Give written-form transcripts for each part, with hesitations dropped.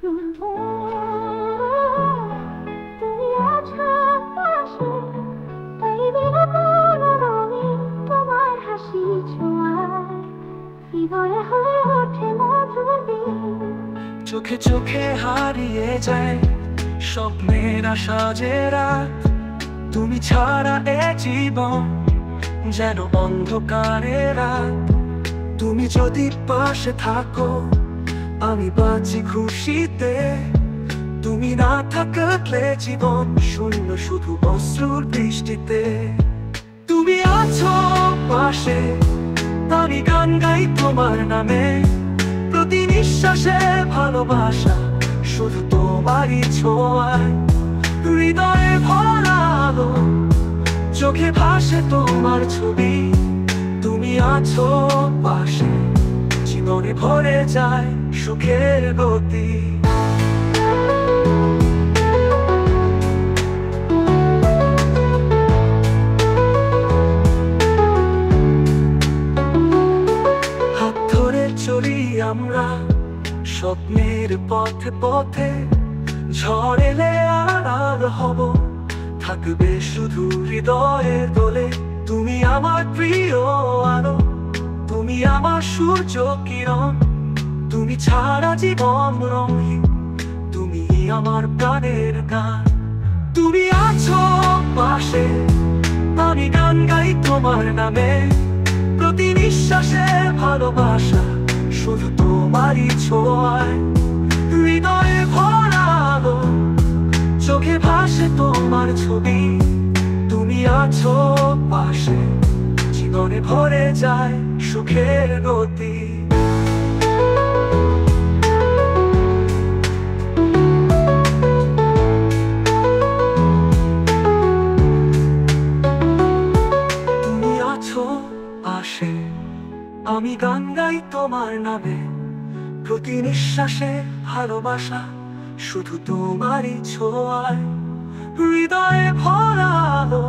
তুমি আছো পাশে, তাই বিনা রঙে তোমার হাসি ছোঁয়ায় হৃদয়ে হয়ে ওঠে মধুর দিন। চোখে চোখে হারিয়ে যায় স্বপ্নের আশা যে রাত, তুমি ছাড়া এ জীবন যেন অন্ধকারে রাত। তুমি যদি পাশে থাকো আমি বাঁচি খুশিতে, তুমি না থাকলে জীবন শূন্য শুধু অশ্রুর বৃষ্টিতে। তুমি আছো পাশে, আমি গান গাই তোমার নামে, প্রতি নিঃশ্বাসে ভালোবাসা শুধু তোমারই ছোঁয়ায়। হৃদয়ে ভরা আলো, চোখে ভাসে তোমার ছবি, তুমি আছো পাশে, জীবনে ভরে যায় সুখের গতি। হাত ধরে চলি আমরা স্বপ্নের পথে পথে, ঝড় এলে আর হব থাকবে শুধু হৃদয়ের দোলে। তুমি আমার প্রিয় আলো, তুমি আমার সূর্য কিরণ, তুমি ছাড়া জীবন রঙহীন, তুমি আমার প্রাণের গান। তুমি আছো পাশে, আমি গান গাই তোমার নামে, প্রতি নিঃশ্বাসে ভালোবাসা শুধু তোমারই ছোঁয়ায়। হৃদয়ে ভরা আলো, চোখে ভাসে তোমার ছবি, তুমি আছো পাশে, জীবনে ভরে যায় সুখের গতি। তুমি আছো পাশে, আমি গান গাই তোমার নামে, প্রতি নিঃশ্বাসে ভালোবাসা শুধু তোমারই ছোঁয়ায়। হৃদয়ে ভরা আলো,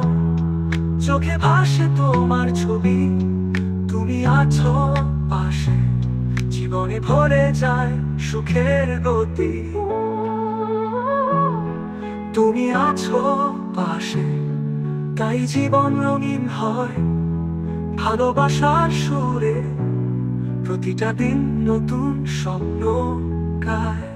চোখে ভাসে তোমার ছবি, তুমি আছো পাশে, জীবনে ভরে যায় সুখের গতি। তুমি আছো পাশে, তাই জীবন রঙিন হয় ভালোবাসার সুরে, প্রতিটা দিন নতুন স্বপ্ন গায়।